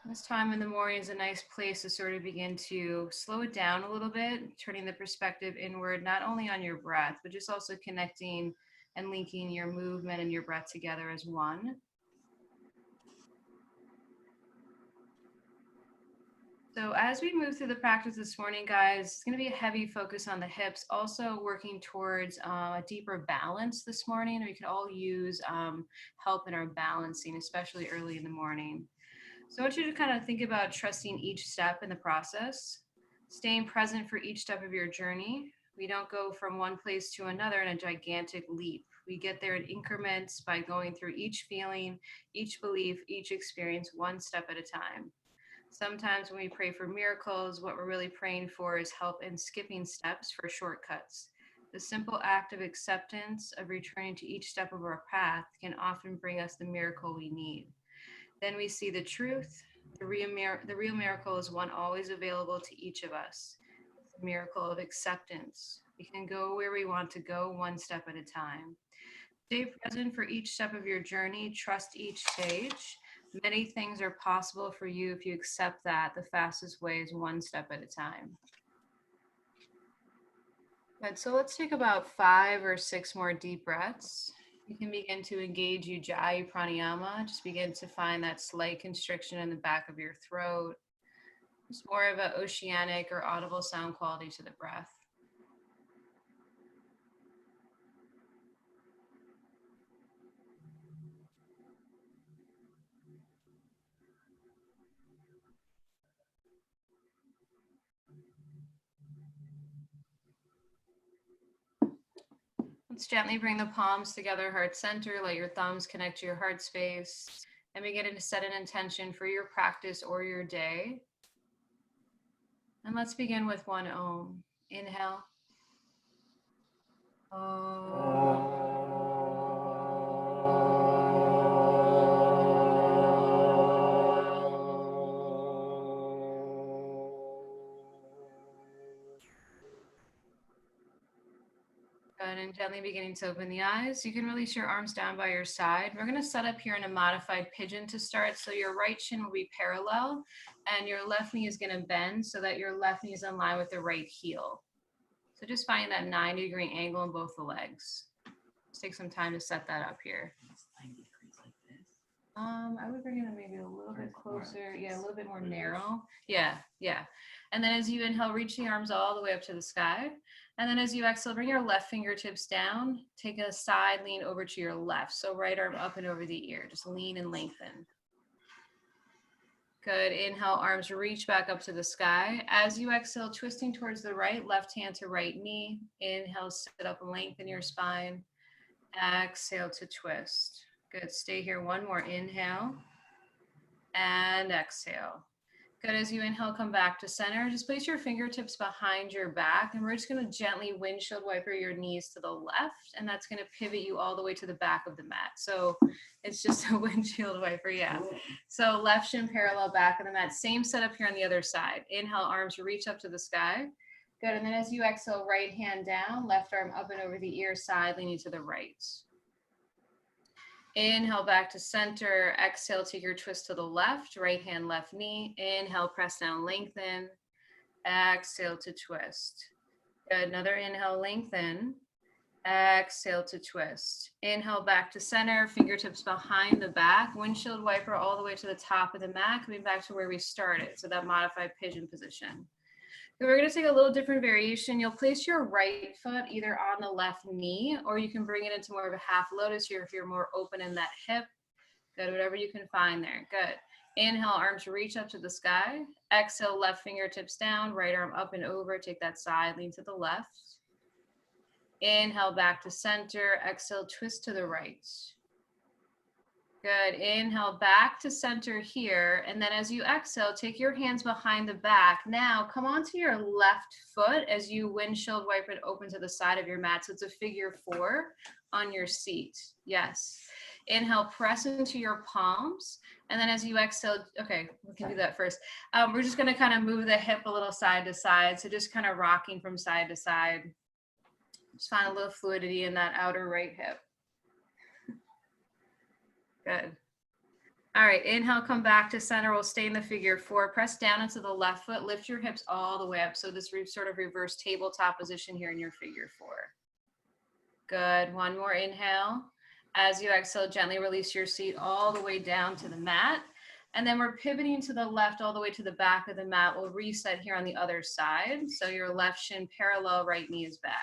This time in the morning is a nice place to sort of begin to slow it down a little bit, turning the perspective inward, not only on your breath, but just also connecting and linking your movement and your breath together as one. So as we move through the practice this morning, guys, it's going to be a heavy focus on the hips, also working towards a deeper balance this morning. We could all use help in our balancing, especially early in the morning. So I want you to kind of think about trusting each step in the process, staying present for each step of your journey. We don't go from one place to another in a gigantic leap. We get there in increments by going through each feeling, each belief, each experience, one step at a time. Sometimes when we pray for miracles, what we're really praying for is help in skipping steps for shortcuts. The simple act of acceptance, of returning to each step of our path, can often bring us the miracle we need. Then we see the truth. The real miracle is one always available to each of us. It's the miracle of acceptance. We can go where we want to go, one step at a time. Stay present for each step of your journey. Trust each stage. Many things are possible for you if you accept that the fastest way is one step at a time. Good. So let's take about 5 or 6 more deep breaths. You can begin to engage Ujjayi pranayama. Just begin to find that slight constriction in the back of your throat. Just more of an oceanic or audible sound quality to the breath. Let's gently bring the palms together, heart center. Let your thumbs connect to your heart space. And begin to set an intention for your practice or your day. And let's begin with one Om. Inhale. Good, and gently beginning to open the eyes. You can release your arms down by your side. We're going to set up here in a modified pigeon to start. So your right shin will be parallel and your left knee is going to bend so that your left knee is in line with the right heel. So just find that 90-degree angle in both the legs. Let's take some time to set that up here. I would bring it maybe a little bit closer. Yeah, a little bit more narrow. Yeah. And then as you inhale, reach the arms all the way up to the sky. And then as you exhale, bring your left fingertips down. Take a side lean over to your left. So right arm up and over the ear. Just lean and lengthen. Good. Inhale, arms reach back up to the sky. As you exhale, twisting towards the right, left hand to right knee. Inhale, sit up and lengthen your spine. Exhale to twist. Good. Stay here. One more. Inhale and exhale. Good. As you inhale, come back to center. Just place your fingertips behind your back, and we're just going to gently windshield wiper your knees to the left, and that's going to pivot you all the way to the back of the mat. So it's just a windshield wiper. Yeah. So left shin parallel back of the mat. Same setup here on the other side. Inhale, arms reach up to the sky. Good. And then as you exhale, right hand down, left arm up and over the ear, side leaning to the right. Inhale back to center. Exhale, take your twist to the left, right hand, left knee. Inhale, press down, lengthen. Exhale to twist. Good. Another inhale, lengthen. Exhale to twist. Inhale back to center, fingertips behind the back, windshield wiper all the way to the top of the mat, coming back to where we started. So that modified pigeon position. So we're going to take a little different variation. You'll place your right foot either on the left knee, or you can bring it into more of a half lotus here if you're more open in that hip. Good, whatever you can find there. Good. Inhale, arms reach up to the sky. Exhale, left fingertips down, right arm up and over. Take that side, lean to the left. Inhale, back to center. Exhale, twist to the right. Good. Inhale back to center here. And then as you exhale, take your hands behind the back. Now come onto your left foot as you windshield wipe it open to the side of your mat. So it's a figure 4 on your seat. Yes. Inhale, press into your palms. And then as you exhale, okay, we can do that first. We're just going to kind of move the hip a little side to side. So just kind of rocking from side to side. Just find a little fluidity in that outer right hip. Good. All right, inhale, come back to center. We'll stay in the figure 4. Press down into the left foot. Lift your hips all the way up. So this sort of reverse tabletop position here in your figure 4. Good. One more inhale. As you exhale, gently release your seat all the way down to the mat. And then we're pivoting to the left all the way to the back of the mat. We'll reset here on the other side. So your left shin parallel, right knee is back.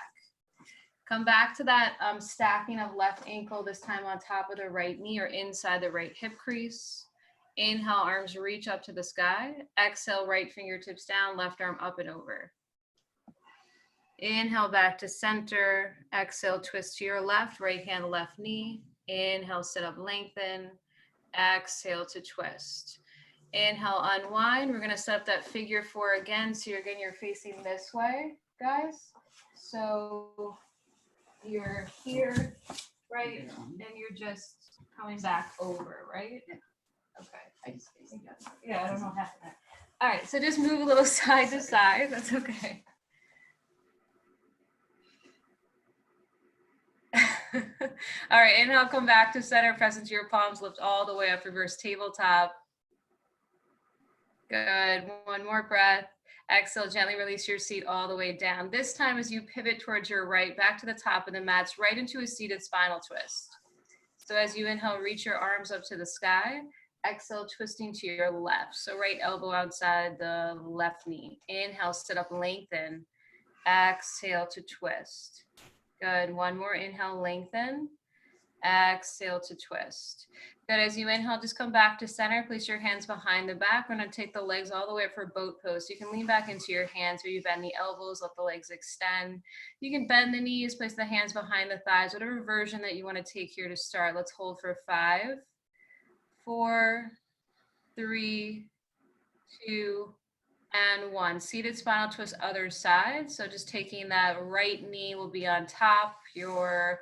Come back to that stacking of left ankle, this time on top of the right knee or inside the right hip crease. Inhale, arms reach up to the sky. Exhale, right fingertips down, left arm up and over. Inhale, back to center. Exhale, twist to your left, right hand, left knee. Inhale, sit up, lengthen. Exhale to twist. Inhale, unwind. We're going to set up that figure 4 again. So you're facing this way, guys. So you're here, right? And you're just coming back over, right? Okay. Yeah, I don't know what happened. All right, so just move a little side to side. That's okay. All right, inhale, come back to center, press into your palms, lift all the way up, reverse tabletop. Good. One more breath. Exhale, gently release your seat all the way down. This time as you pivot towards your right, back to the top of the mats, right into a seated spinal twist. So as you inhale, reach your arms up to the sky. Exhale, twisting to your left. So right elbow outside the left knee. Inhale, sit up, lengthen. Exhale to twist. Good. One more inhale, lengthen. Exhale to twist. Good. As you inhale, just come back to center. Place your hands behind the back. We're going to take the legs all the way up for boat pose. So you can lean back into your hands, or you bend the elbows, let the legs extend. You can bend the knees, place the hands behind the thighs, whatever version that you want to take here to start. Let's hold for 5, 4, 3, 2, and 1. Seated spinal twist, other side. So just taking that right knee will be on top. You're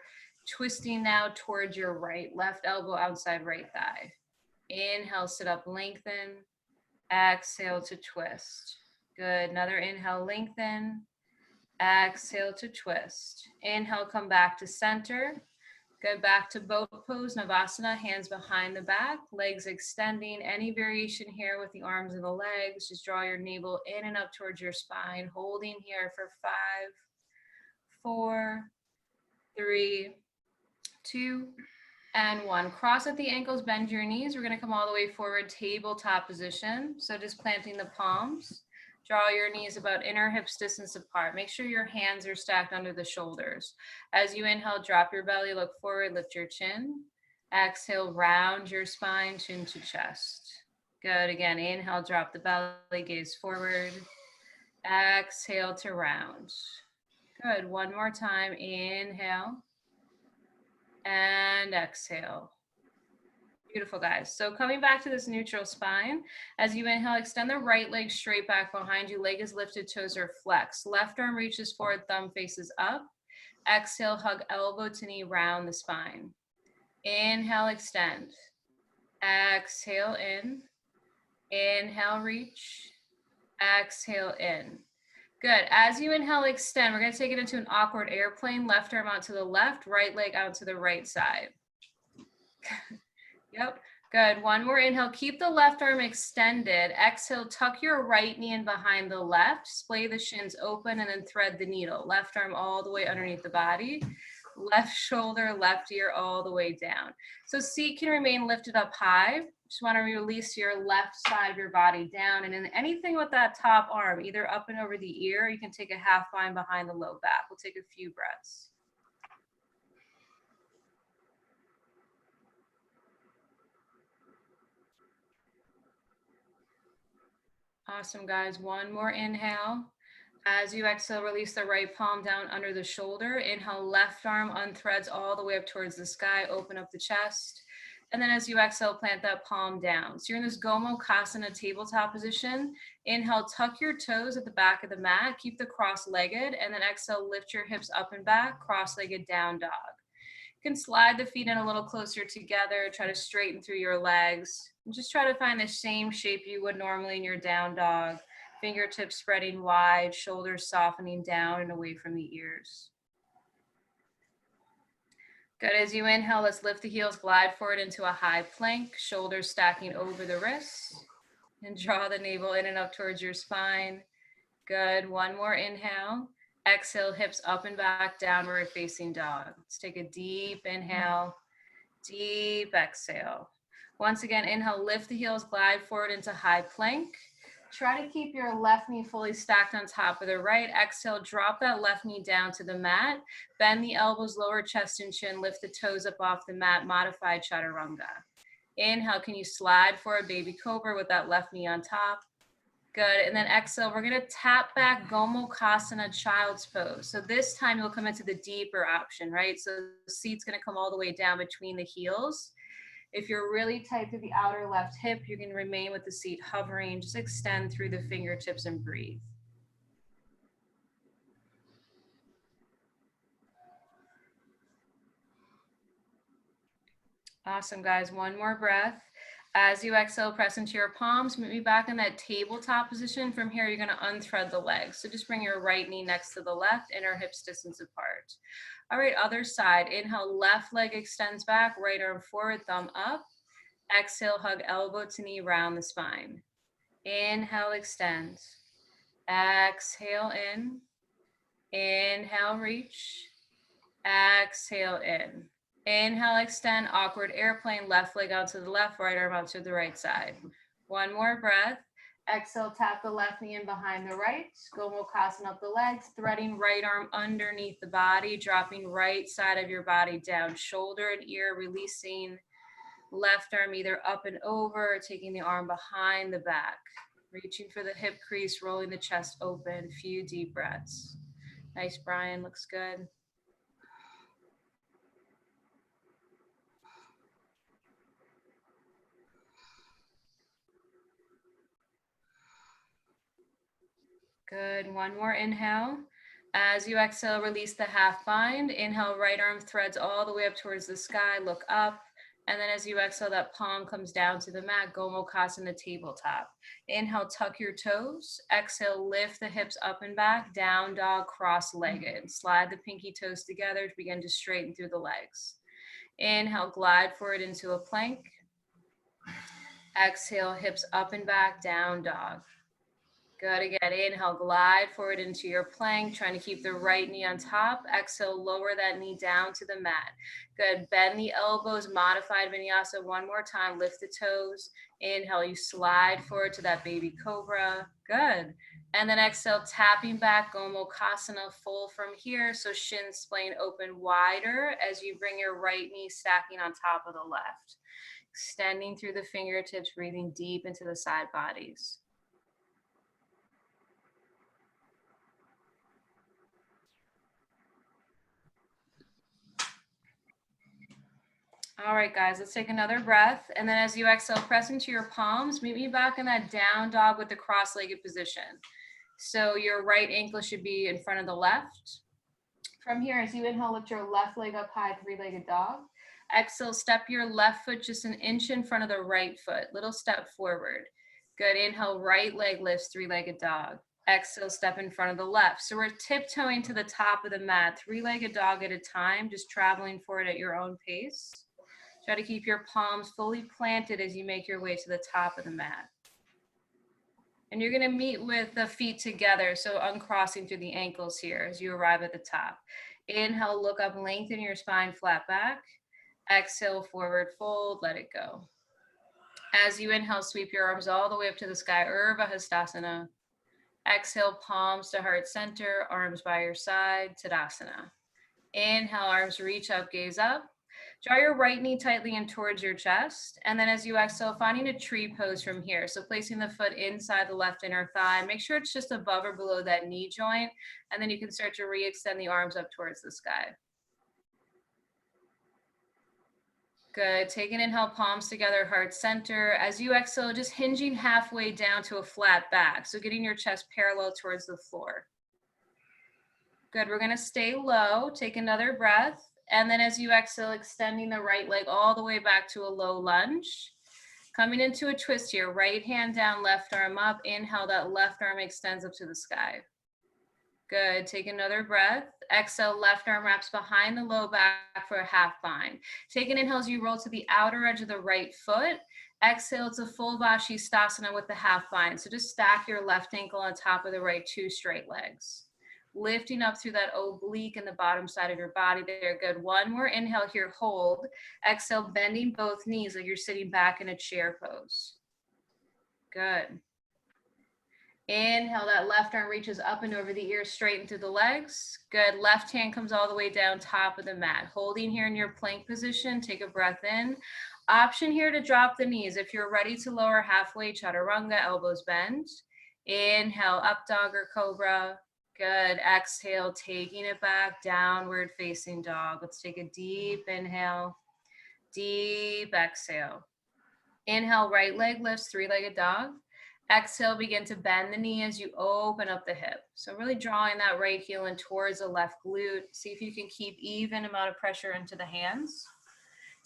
twisting now towards your right, left elbow outside right thigh. Inhale, sit up, lengthen. Exhale to twist. Good. Another inhale, lengthen. Exhale to twist. Inhale, come back to center. Go back to boat pose, Navasana, hands behind the back, legs extending. Any variation here with the arms and the legs, just draw your navel in and up towards your spine, holding here for 5, 4, 3, 2, and 1. Cross at the ankles, bend your knees. We're going to come all the way forward, tabletop position. So just planting the palms. Draw your knees about inner hips distance apart. Make sure your hands are stacked under the shoulders. As you inhale, drop your belly, look forward, lift your chin. Exhale, round your spine, chin to chest. Good. Again, inhale, drop the belly, gaze forward. Exhale to round. Good. One more time. Inhale and exhale. Beautiful, guys. So coming back to this neutral spine, as you inhale, extend the right leg straight back behind you. Leg is lifted, toes are flexed. Left arm reaches forward, thumb faces up. Exhale, hug elbow to knee, round the spine. Inhale, extend. Exhale, in. Inhale, reach. Exhale, in. Good. As you inhale, extend. We're going to take it into an awkward airplane. Left arm out to the left, right leg out to the right side. Yep. Good. One more inhale. Keep the left arm extended. Exhale, tuck your right knee in behind the left. Splay the shins open and then thread the needle. Left arm all the way underneath the body. Left shoulder, left ear all the way down. So seat can remain lifted up high. Just want to release your left side of your body down. And in anything with that top arm, either up and over the ear, you can take a half bind behind the low back. We'll take a few breaths. Awesome, guys. One more inhale. As you exhale, release the right palm down under the shoulder. Inhale, left arm unthreads all the way up towards the sky. Open up the chest. And then as you exhale, plant that palm down. So you're in this Gomukhasana tabletop position. Inhale, tuck your toes at the back of the mat. Keep the cross-legged. And then exhale, lift your hips up and back. Cross-legged down dog. You can slide the feet in a little closer together. Try to straighten through your legs. And just try to find the same shape you would normally in your down dog. Fingertips spreading wide, shoulders softening down and away from the ears. Good. As you inhale, let's lift the heels, glide forward into a high plank, shoulders stacking over the wrists, and draw the navel in and up towards your spine. Good. One more inhale. Exhale, hips up and back, downward facing dog. Let's take a deep inhale, deep exhale. Once again, inhale, lift the heels, glide forward into high plank. Try to keep your left knee fully stacked on top of the right. Exhale, drop that left knee down to the mat. Bend the elbows, lower chest and chin, lift the toes up off the mat, modified chaturanga. Inhale, can you slide for a baby cobra with that left knee on top? Good, and then exhale, we're gonna tap back Gomukhasana, child's pose. So this time you'll come into the deeper option, right? So the seat's gonna come all the way down between the heels. If you're really tight to the outer left hip, you can remain with the seat hovering, just extend through the fingertips and breathe. Awesome, guys, one more breath. As you exhale, press into your palms, meet me back in that tabletop position. From here, you're gonna unthread the legs. So just bring your right knee next to the left, inner hips distance apart. All right, other side. Inhale, left leg extends back, right arm forward, thumb up. Exhale, hug elbow to knee, round the spine. Inhale, extend. Exhale in. Inhale, reach. Exhale in. Inhale, extend, awkward airplane, left leg out to the left, right arm out to the right side. One more breath. Exhale, tap the left knee in behind the right. Gomukhasana up the legs, threading right arm underneath the body, dropping right side of your body down, shoulder and ear, releasing left arm either up and over, or taking the arm behind the back, reaching for the hip crease, rolling the chest open, few deep breaths. Nice, Brian, looks good. Good, one more inhale. As you exhale, release the half bind. Inhale, right arm threads all the way up towards the sky, look up. And then as you exhale, that palm comes down to the mat, Gomukhasana tabletop. Inhale, tuck your toes. Exhale, lift the hips up and back, down dog, cross-legged. Slide the pinky toes together to begin to straighten through the legs. Inhale, glide forward into a plank. Exhale, hips up and back, down dog. Good, again, inhale, glide forward into your plank, trying to keep the right knee on top. Exhale, lower that knee down to the mat. Good, bend the elbows, modified vinyasa one more time, lift the toes. Inhale, you slide forward to that baby cobra. Good. And then exhale, tapping back, Gomukhasana, full from here. So shin splaying open wider as you bring your right knee stacking on top of the left. Extending through the fingertips, breathing deep into the side bodies. All right, guys, let's take another breath. And then as you exhale, press into your palms. Meet me back in that down dog with the cross-legged position. So your right ankle should be in front of the left. From here, as you inhale, lift your left leg up high, three-legged dog. Exhale, step your left foot just an inch in front of the right foot. Little step forward. Good, inhale, right leg lifts, three-legged dog. Exhale, step in front of the left. So we're tiptoeing to the top of the mat, three-legged dog at a time, just traveling forward at your own pace. Try to keep your palms fully planted as you make your way to the top of the mat. And you're gonna meet with the feet together, so uncrossing through the ankles here as you arrive at the top. Inhale, look up, lengthen your spine, flat back. Exhale, forward fold, let it go. As you inhale, sweep your arms all the way up to the sky, Urdhva Hastasana. Exhale, palms to heart center, arms by your side, Tadasana. Inhale, arms reach up, gaze up. Draw your right knee tightly in towards your chest. And then as you exhale, finding a tree pose from here. So placing the foot inside the left inner thigh. Make sure it's just above or below that knee joint. And then you can start to re-extend the arms up towards the sky. Good. Take an inhale, palms together, heart center. As you exhale, just hinging halfway down to a flat back. So getting your chest parallel towards the floor. Good. We're going to stay low. Take another breath. And then as you exhale, extending the right leg all the way back to a low lunge. Coming into a twist here, right hand down, left arm up. Inhale, that left arm extends up to the sky. Good. Take another breath. Exhale, left arm wraps behind the low back for a half bind. Take an inhale as you roll to the outer edge of the right foot. Exhale, it's a full Vashisthasana with the half bind. So just stack your left ankle on top of the right, 2 straight legs. Lifting up through that oblique in the bottom side of your body there. Good. One more inhale here, hold. Exhale, bending both knees like you're sitting back in a chair pose. Good. Inhale, that left arm reaches up and over the ears, straighten through the legs. Good. Left hand comes all the way down top of the mat. Holding here in your plank position, take a breath in. Option here to drop the knees. If you're ready to lower halfway, chaturanga, elbows bend. Inhale, up dog or cobra. Good. Exhale, taking it back, downward facing dog. Let's take a deep inhale, deep exhale. Inhale, right leg lifts, 3-legged dog. Exhale, begin to bend the knee as you open up the hip. So really drawing that right heel in towards the left glute. See if you can keep even amount of pressure into the hands.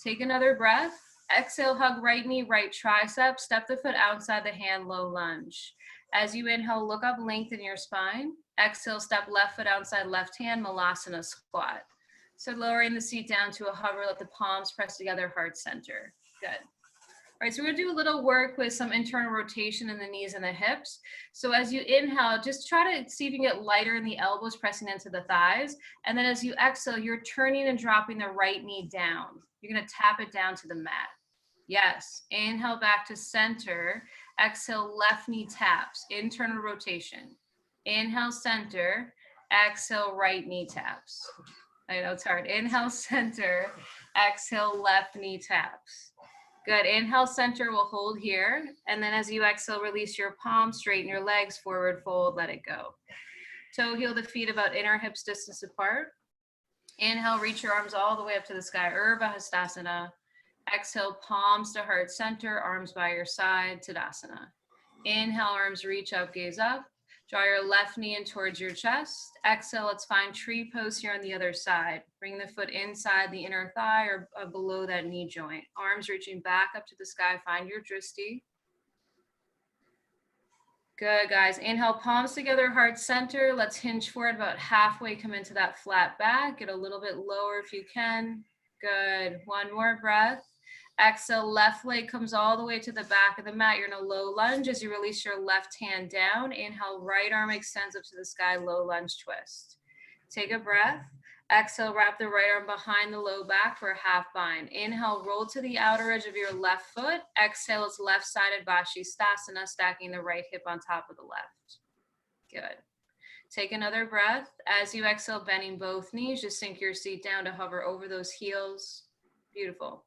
Take another breath. Exhale, hug right knee, right tricep. Step the foot outside the hand, low lunge. As you inhale, look up, lengthen your spine. Exhale, step left foot outside left hand, malasana squat. So lowering the seat down to a hover, let the palms press together, heart center. Good. All right, so we're gonna do a little work with some internal rotation in the knees and the hips. So as you inhale, just try to see if you can get lighter in the elbows, pressing into the thighs. And then as you exhale, you're turning and dropping the right knee down. You're gonna tap it down to the mat. Yes, inhale back to center. Exhale, left knee taps, internal rotation. Inhale, center. Exhale, right knee taps. I know it's hard. Inhale, center. Exhale, left knee taps. Good. Inhale, center, we'll hold here. And then as you exhale, release your palms, straighten your legs, forward fold, let it go. Toe heel the feet about inner hips distance apart. Inhale, reach your arms all the way up to the sky, Urdhva Hastasana. Exhale, palms to heart center, arms by your side, Tadasana. Inhale, arms reach up, gaze up. Draw your left knee in towards your chest. Exhale, let's find tree pose here on the other side. Bring the foot inside the inner thigh or below that knee joint. Arms reaching back up to the sky, find your dristi. Good, guys. Inhale, palms together, heart center. Let's hinge forward about halfway, come into that flat back. Get a little bit lower if you can. Good. One more breath. Exhale, left leg comes all the way to the back of the mat. You're in a low lunge as you release your left hand down. Inhale, right arm extends up to the sky, low lunge twist. Take a breath. Exhale, wrap the right arm behind the low back for a half bind. Inhale, roll to the outer edge of your left foot. Exhale, it's left-sided Vashisthasana, stacking the right hip on top of the left. Good. Take another breath. As you exhale, bending both knees, just sink your seat down to hover over those heels. Beautiful.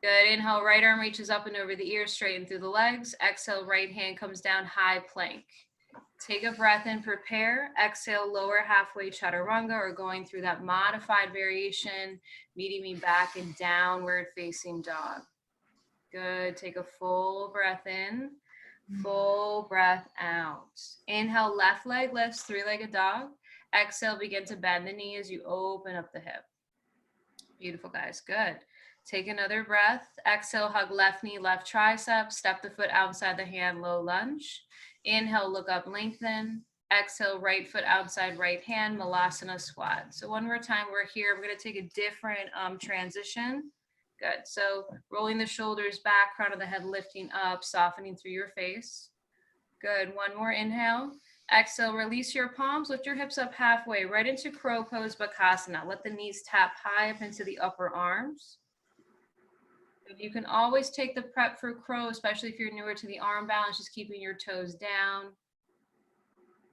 Good. Inhale, right arm reaches up and over the ears, straighten through the legs. Exhale, right hand comes down, high plank. Take a breath in, prepare. Exhale, lower halfway chaturanga, or going through that modified variation, meeting me back in downward facing dog. Good. Take a full breath in, full breath out. Inhale, left leg lifts, 3-legged dog. Exhale, begin to bend the knee as you open up the hip. Beautiful, guys. Good. Take another breath. Exhale, hug left knee, left tricep. Step the foot outside the hand, low lunge. Inhale, look up, lengthen. Exhale, right foot outside right hand, malasana squat. So one more time, we're here. We're going to take a different transition. Good. So rolling the shoulders back, crown of the head lifting up, softening through your face. Good. One more inhale. Exhale, release your palms, lift your hips up halfway, right into crow pose, bakasana. Let the knees tap high up into the upper arms. You can always take the prep for crow, especially if you're newer to the arm balance, just keeping your toes down.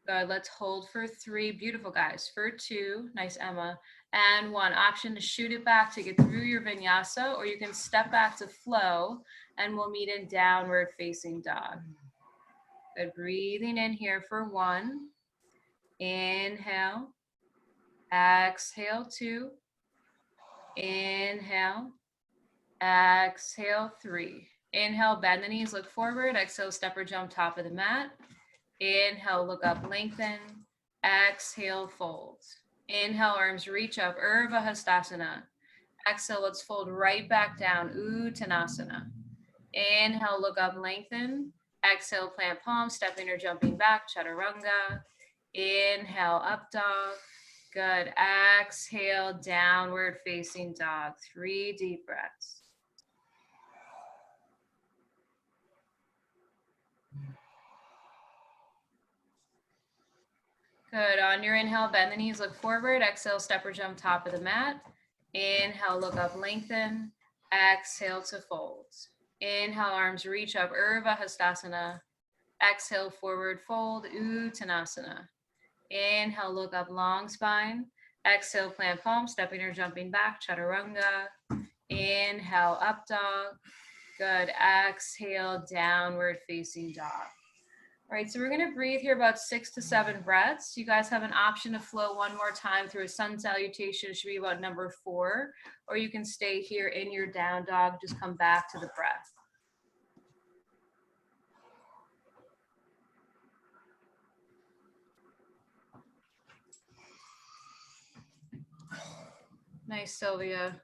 Good, let's hold for 3. Beautiful, guys. For 2, nice, Emma. And 1, option to shoot it back to get through your vinyasa, or you can step back to flow, and we'll meet in downward facing dog. Good, breathing in here for 1. Inhale. Exhale, 2. Inhale. Exhale, 3. Inhale, bend the knees, look forward. Exhale, step or jump top of the mat. Inhale, look up, lengthen. Exhale, fold. Inhale, arms reach up, Urdhva Hastasana. Exhale, let's fold right back down, Uttanasana. Inhale, look up, lengthen. Exhale, plant palms, stepping or jumping back, chaturanga. Inhale, up dog. Good. Exhale, downward facing dog. 3 deep breaths. Good. On your inhale, bend the knees, look forward. Exhale, step or jump top of the mat. Inhale, look up, lengthen. Exhale to fold. Inhale, arms reach up, Urdhva Hastasana. Exhale, forward fold, Uttanasana. Inhale, look up, long spine. Exhale, plant palm, stepping or jumping back, Chaturanga. Inhale, up dog. Good. Exhale, downward facing dog. All right, so we're going to breathe here about 6 to 7 breaths. You guys have an option to flow one more time through a sun salutation. It should be about number 4, or you can stay here in your down dog. Just come back to the breath. Nice, Sylvia.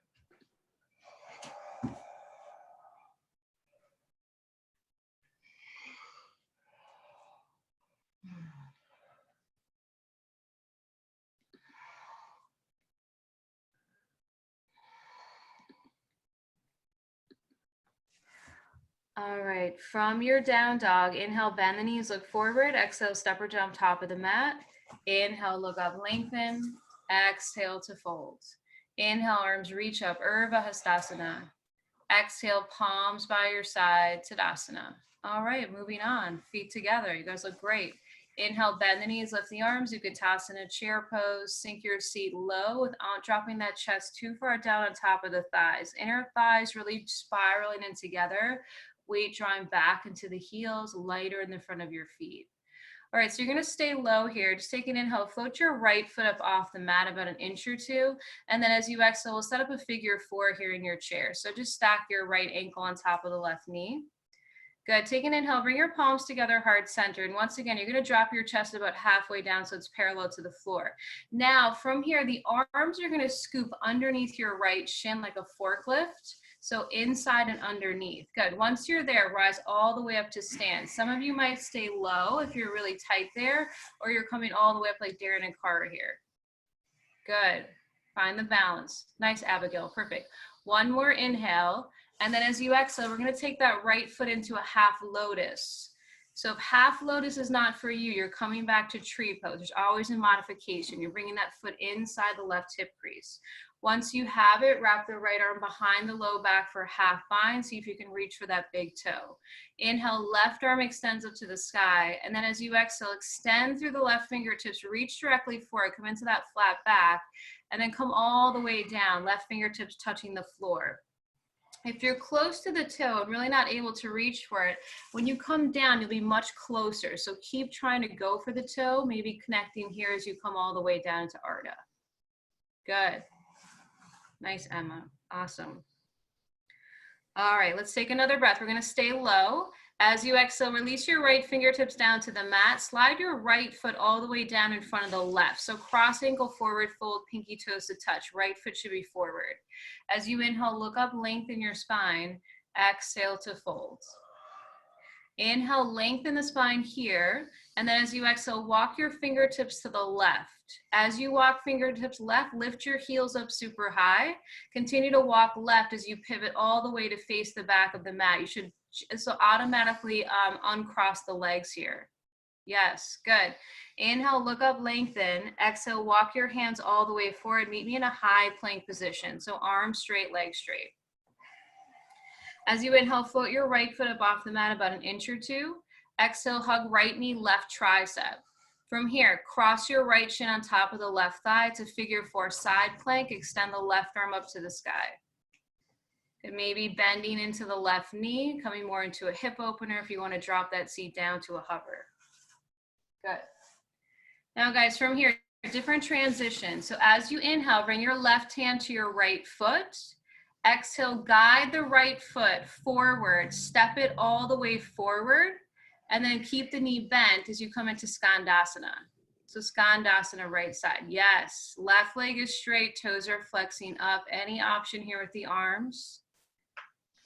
All right, from your down dog, inhale, bend the knees, look forward. Exhale, step or jump top of the mat. Inhale, look up, lengthen. Exhale to fold. Inhale, arms reach up, Urdhva Hastasana. Exhale, palms by your side, Tadasana. All right, moving on, feet together. You guys look great. Inhale, bend the knees, lift the arms, Uttanasana, chair pose. Sink your seat low without dropping that chest too far down on top of the thighs. Inner thighs really spiraling in together. Weight drawing back into the heels, lighter in the front of your feet. All right, so you're gonna stay low here. Just take an inhale, float your right foot up off the mat about an inch or 2. And then as you exhale, we'll set up a figure 4 here in your chair. So just stack your right ankle on top of the left knee. Good, take an inhale, bring your palms together, heart centered. And once again, you're gonna drop your chest about halfway down so it's parallel to the floor. Now, from here, the arms are gonna scoop underneath your right shin like a forklift. So inside and underneath. Good. Once you're there, rise all the way up to stand. Some of you might stay low if you're really tight there, or you're coming all the way up like Darren and Carter here. Good. Find the balance. Nice, Abigail. Perfect. One more inhale. And then as you exhale, we're going to take that right foot into a half lotus. So if half lotus is not for you, you're coming back to tree pose. There's always a modification. You're bringing that foot inside the left hip crease. Once you have it, wrap the right arm behind the low back for half bind. See if you can reach for that big toe. Inhale, left arm extends up to the sky. And then as you exhale, extend through the left fingertips, reach directly forward, come into that flat back, and then come all the way down, left fingertips touching the floor. If you're close to the toe and really not able to reach for it, when you come down, you'll be much closer. So keep trying to go for the toe, maybe connecting here as you come all the way down to Ardha. Good. Nice, Emma. Awesome. All right, let's take another breath. We're going to stay low. As you exhale, release your right fingertips down to the mat. Slide your right foot all the way down in front of the left. So cross ankle forward, fold pinky toes to touch. Right foot should be forward. As you inhale, look up, lengthen your spine. Exhale to fold. Inhale, lengthen the spine here. And then as you exhale, walk your fingertips to the left. As you walk fingertips left, lift your heels up super high. Continue to walk left as you pivot all the way to face the back of the mat. You should so automatically uncross the legs here. Yes, good. Inhale, look up, lengthen. Exhale, walk your hands all the way forward. Meet me in a high plank position. So arms straight, legs straight. As you inhale, float your right foot up off the mat about an inch or 2. Exhale, hug right knee, left tricep. From here, cross your right shin on top of the left thigh to figure 4 side plank. Extend the left arm up to the sky. It may be bending into the left knee, coming more into a hip opener if you want to drop that seat down to a hover. Good. Now, guys, from here, different transition. So as you inhale, bring your left hand to your right foot. Exhale, guide the right foot forward, step it all the way forward, and then keep the knee bent as you come into Skandasana. So Skandasana, right side. Yes, left leg is straight, toes are flexing up. Any option here with the arms?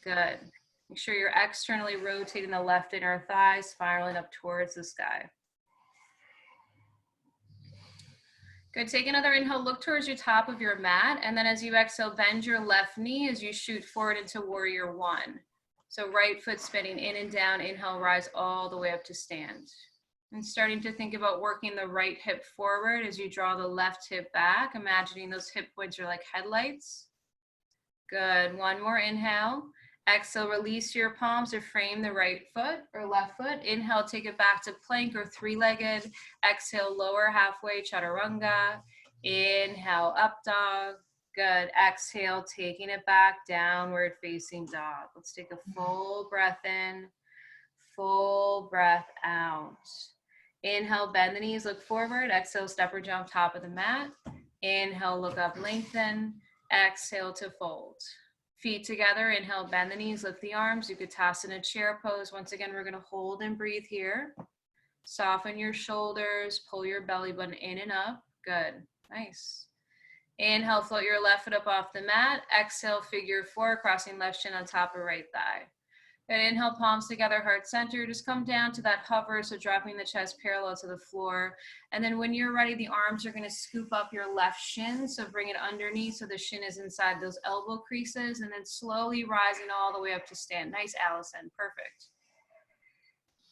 Good. Make sure you're externally rotating the left inner thigh, spiraling up towards the sky. Good, take another inhale, look towards your top of your mat, and then as you exhale, bend your left knee as you shoot forward into warrior one. So right foot spinning in and down, inhale, rise all the way up to stand. And starting to think about working the right hip forward as you draw the left hip back, imagining those hip points are like headlights. Good, one more inhale. Exhale, release your palms or frame the right foot or left foot. Inhale, take it back to plank or three-legged. Exhale, lower halfway, chaturanga. Inhale, up dog. Good. Exhale, taking it back, downward facing dog. Let's take a full breath in, full breath out. Inhale, bend the knees, look forward. Exhale, step or jump top of the mat. Inhale, look up, lengthen. Exhale to fold. Feet together, inhale, bend the knees, lift the arms. You could toss in a chair pose. Once again, we're gonna hold and breathe here. Soften your shoulders, pull your belly button in and up. Good, nice. Inhale, float your left foot up off the mat. Exhale, figure four, crossing left shin on top of right thigh. Good, inhale, palms together, heart center. Just come down to that hover, so dropping the chest parallel to the floor. And then when you're ready, the arms are gonna scoop up your left shin, so bring it underneath so the shin is inside those elbow creases, and then slowly rising all the way up to stand. Nice, Allison, perfect.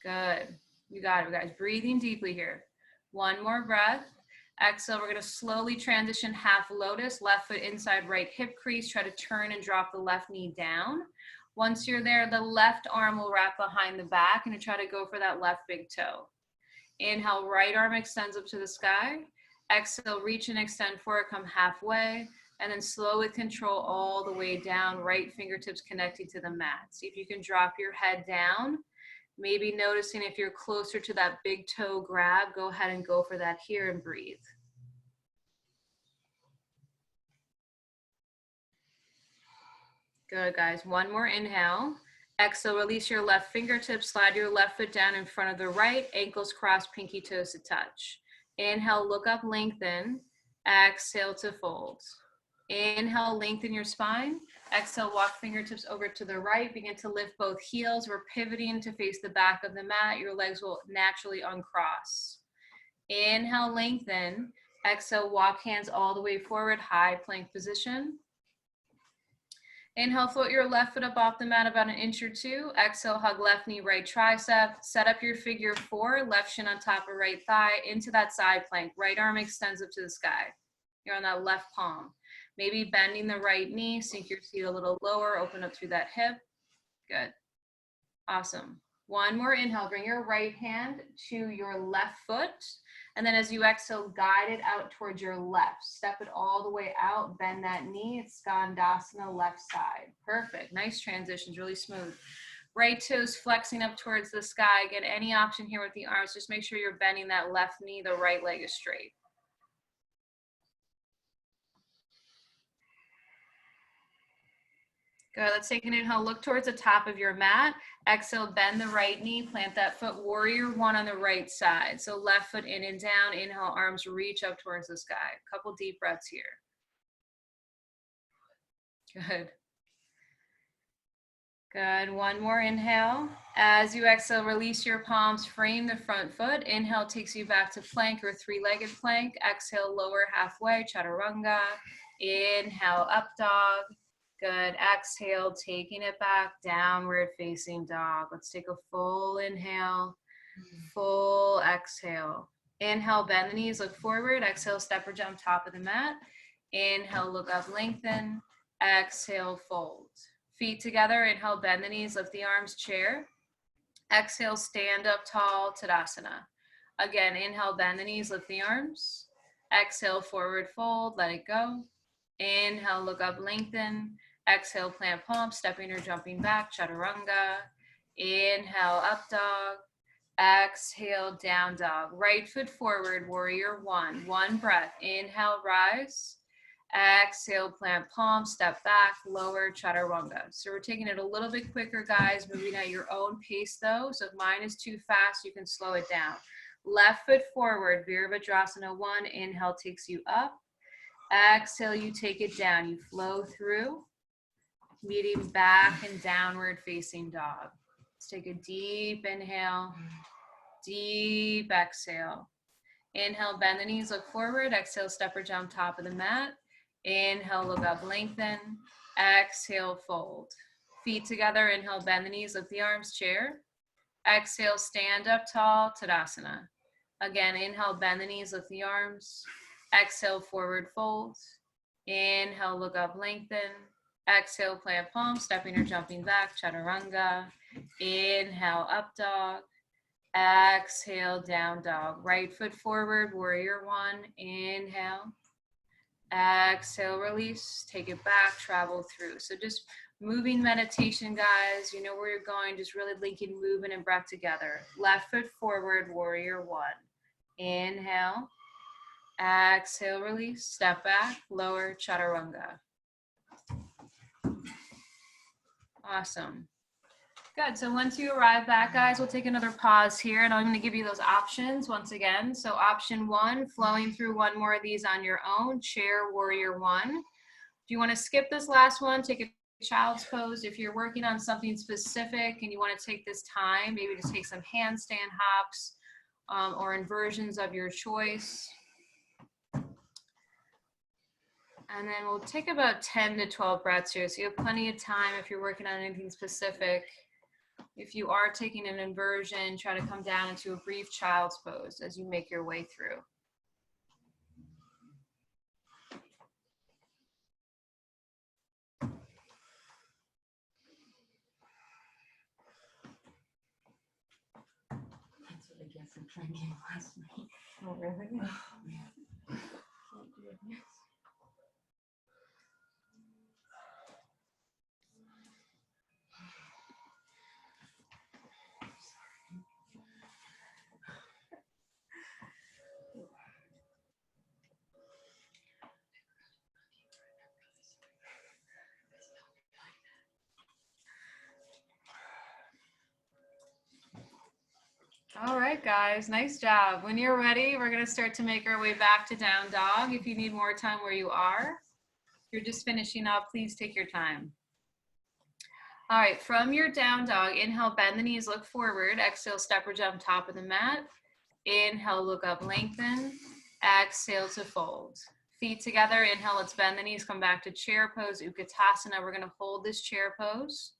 Good, you got it, guys. Breathing deeply here. One more breath. Exhale, we're gonna slowly transition half lotus, left foot inside right hip crease. Try to turn and drop the left knee down. Once you're there, the left arm will wrap behind the back and try to go for that left big toe. Inhale, right arm extends up to the sky. Exhale, reach and extend forward, come halfway, and then slow with control all the way down, right fingertips connecting to the mat. See if you can drop your head down. Maybe noticing if you're closer to that big toe grab, go ahead and go for that here and breathe. Good, guys. One more inhale. Exhale, release your left fingertips, slide your left foot down in front of the right, ankles crossed, pinky toes to touch. Inhale, look up, lengthen. Exhale to fold. Inhale, lengthen your spine. Exhale, walk fingertips over to the right. Begin to lift both heels. We're pivoting to face the back of the mat. Your legs will naturally uncross. Inhale, lengthen. Exhale, walk hands all the way forward, high plank position. Inhale, float your left foot up off the mat about an inch or two. Exhale, hug left knee, right tricep. Set up your figure four, left shin on top of right thigh into that side plank. Right arm extends up to the sky. You're on that left palm. Maybe bending the right knee, sink your feet a little lower, open up through that hip. Good. Awesome. One more inhale, bring your right hand to your left foot. And then as you exhale, guide it out towards your left. Step it all the way out, bend that knee. It's Skandasana, left side. Perfect. Nice transitions, really smooth. Right toes flexing up towards the sky. Again, any option here with the arms, just make sure you're bending that left knee, the right leg is straight. Good, let's take an inhale, look towards the top of your mat. Exhale, bend the right knee, plant that foot, warrior one on the right side. So left foot in and down, inhale, arms reach up towards the sky. A couple deep breaths here. Good. Good, one more inhale. As you exhale, release your palms, frame the front foot. Inhale takes you back to plank or three-legged plank. Exhale, lower halfway, chaturanga. Inhale, up dog. Good, exhale, taking it back, downward facing dog. Let's take a full inhale, full exhale. Inhale, bend the knees, look forward. Exhale, step or jump top of the mat. Inhale, look up, lengthen. Exhale, fold. Feet together, inhale, bend the knees, lift the arms, chair. Exhale, stand up tall, Tadasana. Again, inhale, bend the knees, lift the arms. Exhale, forward fold, let it go. Inhale, look up, lengthen. Exhale, plant palm, stepping or jumping back, chaturanga. Inhale, up dog. Exhale, down dog. Right foot forward, warrior one. One breath. Inhale, rise. Exhale, plant palm, step back, lower, chaturanga. So we're taking it a little bit quicker, guys, moving at your own pace though. So if mine is too fast, you can slow it down. Left foot forward, Virabhadrasana one. Inhale takes you up. Exhale, you take it down. You flow through, meeting back and downward facing dog. Let's take a deep inhale, deep exhale. Inhale, bend the knees, look forward. Exhale, step or jump top of the mat. Inhale, look up, lengthen. Exhale, fold. Feet together, inhale, bend the knees, lift the arms, chair. Exhale, stand up tall, Tadasana. Again, inhale, bend the knees, lift the arms. Exhale, forward fold. Inhale, look up, lengthen. Exhale, plant palm, stepping or jumping back, Chaturanga. Inhale, up dog. Exhale, down dog. Right foot forward, warrior one. Inhale. Exhale, release. Take it back, travel through. So just moving meditation, guys. You know where you're going. Just really linking movement and breath together. Left foot forward, warrior one. Inhale. Exhale, release. Step back, lower, chaturanga. Awesome. Good. So once you arrive back, guys, we'll take another pause here, and I'm going to give you those options once again. So option one, flowing through one more of these on your own, chair, warrior one. If you want to skip this last one, take a child's pose. If you're working on something specific and you want to take this time, maybe just take some handstand hops or inversions of your choice. And then we'll take about 10 to 12 breaths here. So you have plenty of time if you're working on anything specific. If you are taking an inversion, try to come down into a brief child's pose as you make your way through. That's what I get for drinking last night. Oh, really? Oh, man. Oh, goodness. All right, guys, nice job. When you're ready, we're gonna start to make our way back to down dog. If you need more time where you are, if you're just finishing up, please take your time. All right, from your down dog, inhale, bend the knees, look forward. Exhale, step or jump top of the mat. Inhale, look up, lengthen. Exhale to fold. Feet together, inhale, let's bend the knees, come back to chair pose, Utkatasana. We're gonna hold this chair pose.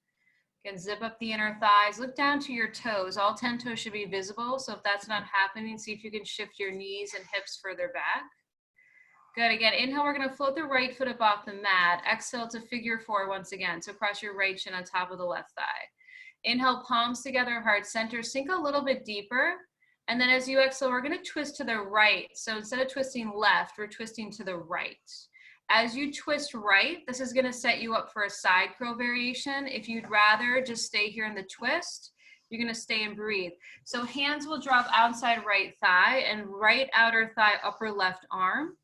Again, zip up the inner thighs, look down to your toes. All 10 toes should be visible. So if that's not happening, see if you can shift your knees and hips further back. Good, again, inhale, we're gonna float the right foot up off the mat. Exhale to figure four once again. So cross your right shin on top of the left thigh. Inhale, palms together, heart center, sink a little bit deeper. And then as you exhale, we're gonna twist to the right. So instead of twisting left, we're twisting to the right. As you twist right, this is gonna set you up for a side curl variation. If you'd rather just stay here in the twist, you're gonna stay and breathe. So hands will drop outside right thigh and right outer thigh, upper left arm,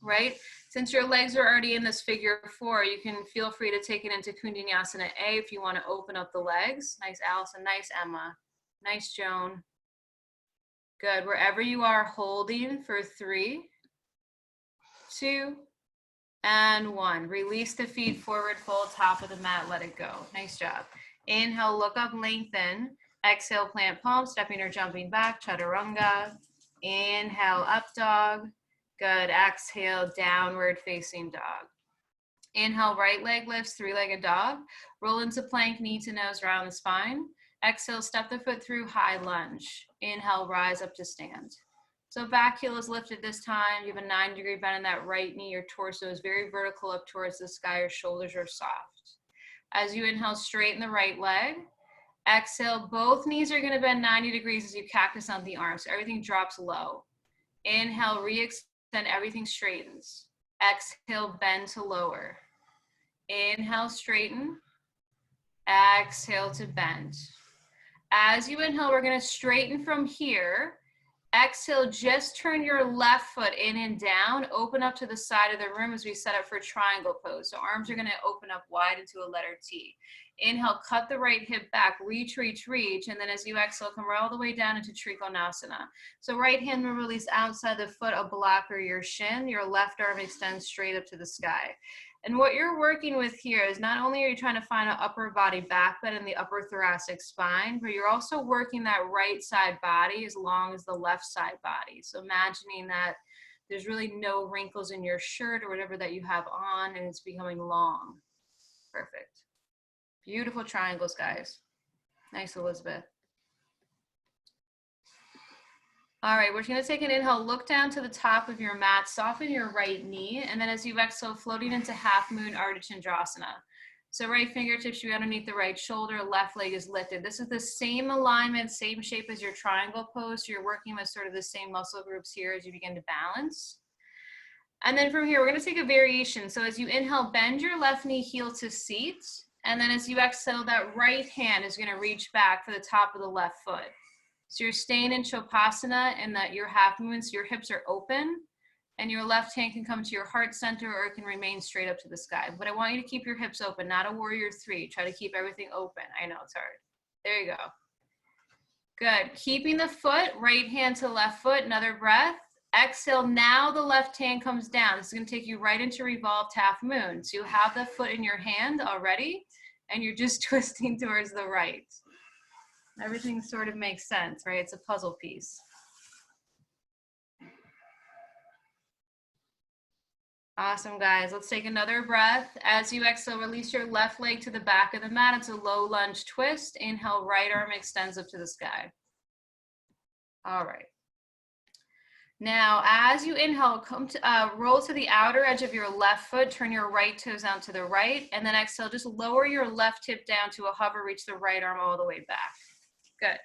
right? Since your legs are already in this figure four, you can feel free to take it into Kundalini A if you wanna open up the legs. Nice, Allison, nice, Emma. Nice, Joan. Good, wherever you are, holding for 3, 2, and 1. Release the feet forward, fold top of the mat, let it go. Nice job. Inhale, look up, lengthen. Exhale, plant palm, stepping or jumping back, chaturanga. Inhale, up dog. Good, exhale, downward facing dog. Inhale, right leg lifts, three-legged dog. Roll into plank, knee to nose, round the spine. Exhale, step the foot through, high lunge. Inhale, rise up to stand. So back heel is lifted this time. You have a 9-degree bend in that right knee. Your torso is very vertical up towards the sky. Your shoulders are soft. As you inhale, straighten the right leg. Exhale, both knees are gonna bend 90 degrees as you cactus on the arms. So everything drops low. Inhale, re-extend, everything straightens. Exhale, bend to lower. Inhale, straighten. Exhale to bend. As you inhale, we're gonna straighten from here. Exhale, just turn your left foot in and down, open up to the side of the room as we set up for triangle pose. So arms are gonna open up wide into a letter T. Inhale, cut the right hip back, reach, reach, reach, and then as you exhale, come all the way down into Trikonasana. So right hand will release outside the foot, a block or your shin. Your left arm extends straight up to the sky. And what you're working with here is not only are you trying to find an upper body back bend in the upper thoracic spine, but you're also working that right side body as long as the left side body. So imagining that there's really no wrinkles in your shirt or whatever that you have on, and it's becoming long. Perfect. Beautiful triangles, guys. Nice, Elizabeth. All right, we're going to take an inhale, look down to the top of your mat, soften your right knee, and then as you exhale, floating into half moon Ardha Chandrasana. So right fingertips should be underneath the right shoulder, left leg is lifted. This is the same alignment, same shape as your triangle pose. So you're working with sort of the same muscle groups here as you begin to balance. And then from here, we're going to take a variation. So as you inhale, bend your left knee, heel to seat. And then as you exhale, that right hand is going to reach back for the top of the left foot. So you're staying in Shavasana and that your half movements, your hips are open and your left hand can come to your heart center or it can remain straight up to the sky. But I want you to keep your hips open, not a warrior three. Try to keep everything open. I know it's hard. There you go. Good. Keeping the foot, right hand to left foot, another breath. Exhale, now the left hand comes down. This is going to take you right into revolved half moon. So you have the foot in your hand already and you're just twisting towards the right. Everything sort of makes sense, right? It's a puzzle piece. Awesome, guys. Let's take another breath. As you exhale, release your left leg to the back of the mat. It's a low lunge twist. Inhale, right arm extends up to the sky. All right. Now, as you inhale, come to roll to the outer edge of your left foot. Turn your right toes out to the right. And then exhale, just lower your left hip down to a hover. Reach the right arm all the way back. Good.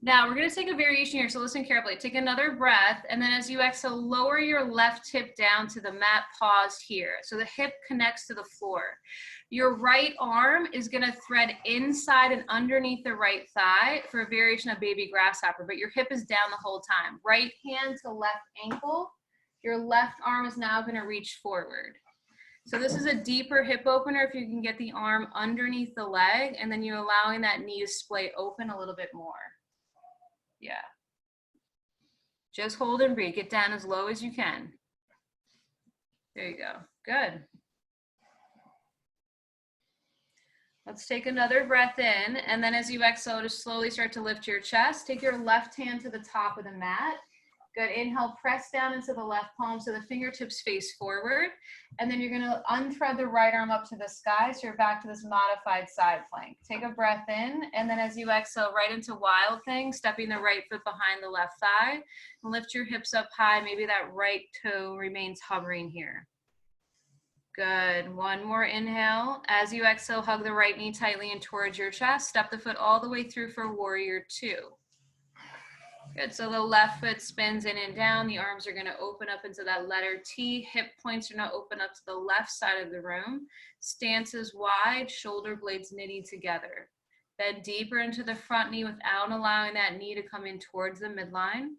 Now we're going to take a variation here, so listen carefully. Take another breath, and then as you exhale, lower your left hip down to the mat, pause here. So the hip connects to the floor. Your right arm is going to thread inside and underneath the right thigh for a variation of baby grasshopper, but your hip is down the whole time. Right hand to left ankle. Your left arm is now going to reach forward. So this is a deeper hip opener if you can get the arm underneath the leg, and then you're allowing that knee to splay open a little bit more. Yeah. Just hold and breathe. Get down as low as you can. There you go. Good. Let's take another breath in, and then as you exhale, just slowly start to lift your chest. Take your left hand to the top of the mat. Good. Inhale, press down into the left palm so the fingertips face forward. And then you're going to unthread the right arm up to the sky. So you're back to this modified side plank. Take a breath in. And then as you exhale, right into wild thing, stepping the right foot behind the left thigh. And lift your hips up high. Maybe that right toe remains hovering here. Good. One more inhale. As you exhale, hug the right knee tightly in towards your chest. Step the foot all the way through for warrior two. Good, so the left foot spins in and down. The arms are gonna open up into that letter T. Hip points are gonna open up to the left side of the room. Stance is wide, shoulder blades knitting together. Bend deeper into the front knee without allowing that knee to come in towards the midline.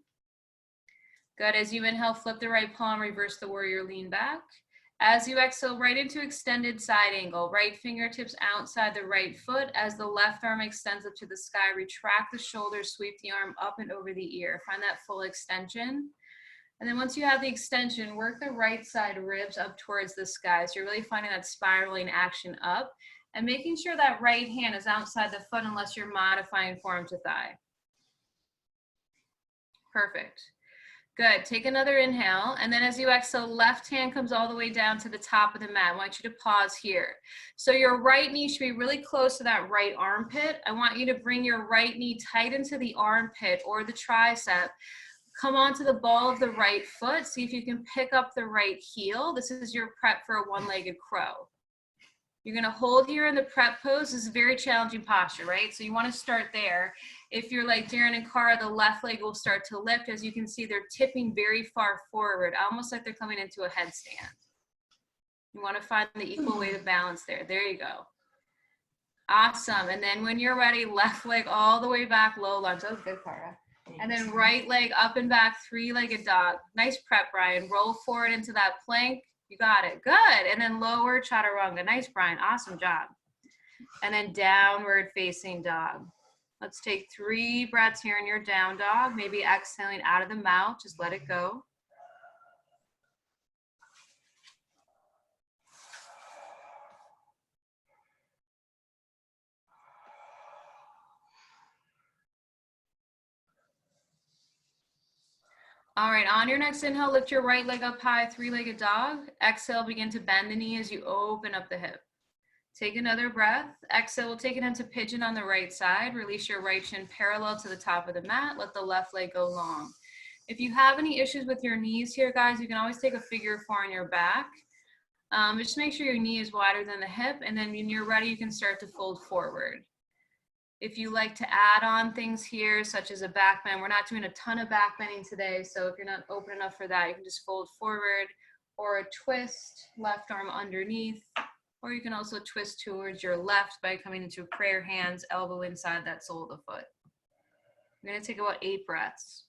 Good, as you inhale, flip the right palm, reverse the warrior, lean back. As you exhale, right into extended side angle, right fingertips outside the right foot. As the left arm extends up to the sky, retract the shoulders, sweep the arm up and over the ear. Find that full extension. And then once you have the extension, work the right side ribs up towards the sky. So you're really finding that spiraling action up and making sure that right hand is outside the foot unless you're modifying forearm to thigh. Perfect. Good. Take another inhale. And then as you exhale, left hand comes all the way down to the top of the mat. I want you to pause here. So your right knee should be really close to that right armpit. I want you to bring your right knee tight into the armpit or the tricep. Come onto the ball of the right foot. See if you can pick up the right heel. This is your prep for a one-legged crow. You're going to hold here in the prep pose. This is a very challenging posture, right? So you want to start there. If you're like Darren and Cara, the left leg will start to lift. As you can see, they're tipping very far forward, almost like they're coming into a headstand. You want to find the equal weight of balance there. There you go. Awesome. And then when you're ready, left leg all the way back, low lunge. That was good, Cara. And then right leg up and back, three-legged dog. Nice prep, Brian. Roll forward into that plank. You got it. Good. And then lower chaturanga. Nice, Brian. Awesome job. And then downward facing dog. Let's take 3 breaths here in your down dog. Maybe exhaling out of the mouth. Just let it go. All right, on your next inhale, lift your right leg up high, three-legged dog. Exhale, begin to bend the knee as you open up the hip. Take another breath. Exhale, we'll take it into pigeon on the right side. Release your right shin parallel to the top of the mat. Let the left leg go long. If you have any issues with your knees here, guys, you can always take a figure 4 on your back. Just make sure your knee is wider than the hip, and then when you're ready, you can start to fold forward. If you like to add on things here, such as a back bend, we're not doing a ton of back bending today, so if you're not open enough for that, you can just fold forward, or a twist, left arm underneath, or you can also twist towards your left by coming into prayer hands, elbow inside that sole of the foot. I'm gonna take about 8 breaths.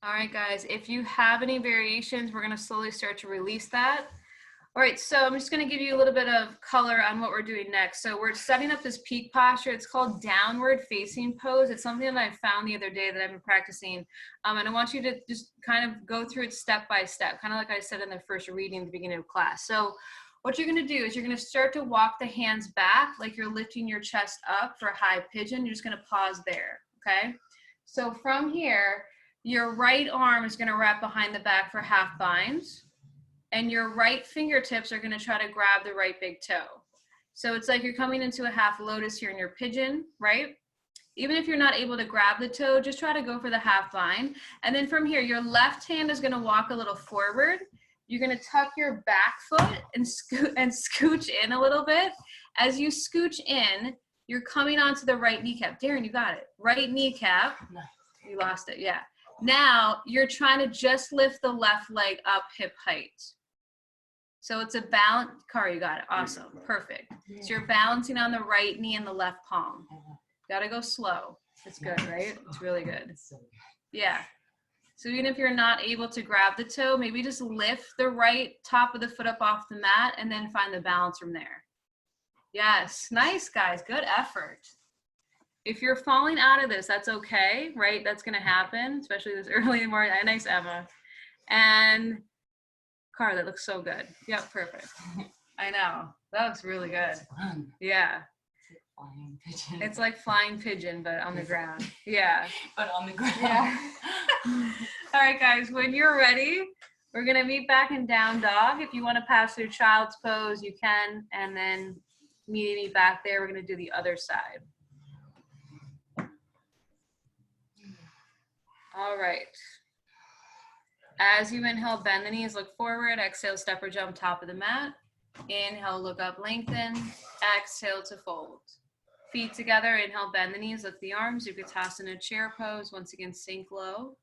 All right, guys, if you have any variations, we're gonna slowly start to release that. All right, so I'm just gonna give you a little bit of color on what we're doing next. So we're setting up this peak posture. It's called downward facing pose. It's something that I found the other day that I've been practicing. And I want you to just kind of go through it step by step, kind of like I said in the first reading at the beginning of class. So what you're gonna do is you're gonna start to walk the hands back like you're lifting your chest up for a high pigeon. You're just gonna pause there, okay? So from here, your right arm is gonna wrap behind the back for half binds. And your right fingertips are gonna try to grab the right big toe. So it's like you're coming into a half lotus here in your pigeon, right? Even if you're not able to grab the toe, just try to go for the half bind. And then from here, your left hand is gonna walk a little forward. You're gonna tuck your back foot and scooch in a little bit. As you scooch in, you're coming onto the right kneecap. Darren, you got it. Right kneecap. Nice. You lost it, yeah. Now you're trying to just lift the left leg up hip height. So it's a balance. Cara, you got it. Awesome. Perfect. So you're balancing on the right knee and the left palm. Got to go slow. It's good, right? It's really good. Yeah. So even if you're not able to grab the toe, maybe just lift the right top of the foot up off the mat and then find the balance from there. Yes. Nice, guys. Good effort. If you're falling out of this, that's okay, right? That's going to happen, especially this early in the morning. Nice, Emma. And Cara, that looks so good. Yep, perfect. I know. That looks really good. Yeah. Flying pigeon. It's like flying pigeon, but on the ground. Yeah. But on the ground. Yeah. All right, guys, when you're ready, we're going to meet back in down dog. If you want to pass through child's pose, you can. And then meeting me back there, we're going to do the other side. All right. As you inhale, bend the knees, look forward. Exhale, step or jump top of the mat. Inhale, look up, lengthen. Exhale to fold. Feet together, inhale, bend the knees, lift the arms. Utkatasana chair pose. Once again, sink low.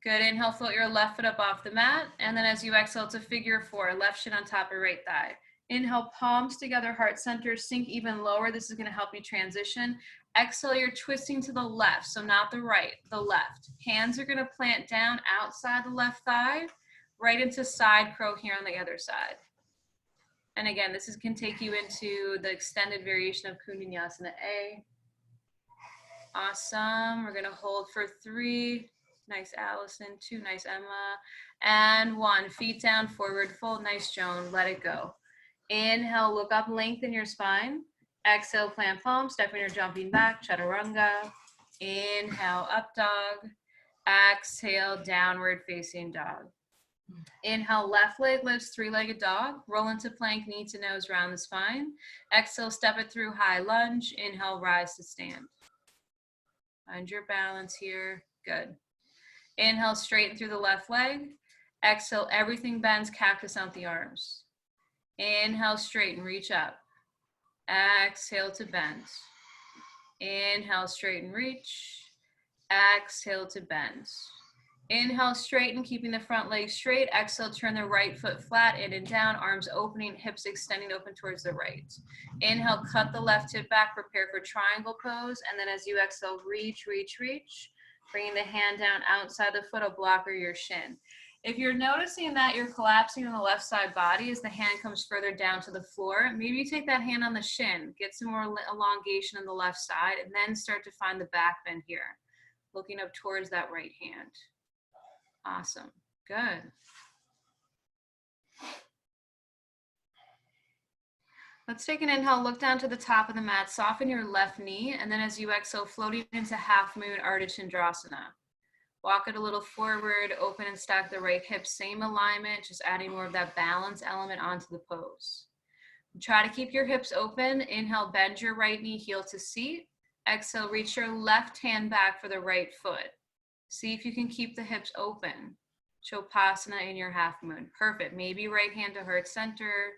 Good, inhale, float your left foot up off the mat. And then as you exhale to figure 4, left shin on top of right thigh. Inhale, palms together, heart center, sink even lower. This is gonna help you transition. Exhale, you're twisting to the left, so not the right, the left. Hands are gonna plant down outside the left thigh, right into side crow here on the other side. And again, this can take you into the extended variation of Kundalini A. Awesome, we're gonna hold for 3. Nice, Allison. 2, nice, Emma. And 1, feet down, forward fold. Nice, Joan, let it go. Inhale, look up, lengthen your spine. Exhale, plant palm, stepping or jumping back, chaturanga. Inhale, up dog. Exhale, downward facing dog. Inhale, left leg lifts, 3-legged dog. Roll into plank, knee to nose, round the spine. Exhale, step it through, high lunge. Inhale, rise to stand. Find your balance here. Good. Inhale, straighten through the left leg. Exhale, everything bends, cactus out the arms. Inhale, straighten, reach up. Exhale to bend. Inhale, straighten, reach. Exhale to bend. Inhale, straighten, keeping the front leg straight. Exhale, turn the right foot flat, in and down, arms opening, hips extending open towards the right. Inhale, cut the left hip back, prepare for triangle pose. And then as you exhale, reach, reach, reach. Bringing the hand down outside the foot, a blocker your shin. If you're noticing that you're collapsing on the left side body as the hand comes further down to the floor, maybe you take that hand on the shin, get some more elongation on the left side, and then start to find the back bend here, looking up towards that right hand. Awesome. Good. Let's take an inhale, look down to the top of the mat, soften your left knee, and then as you exhale, floating into half moon Ardha Chandrasana. Walk it a little forward, open and stack the right hip, same alignment, just adding more of that balance element onto the pose. Try to keep your hips open. Inhale, bend your right knee, heel to seat. Exhale, reach your left hand back for the right foot. See if you can keep the hips open. Shavasana in your half moon. Perfect. Maybe right hand to heart center.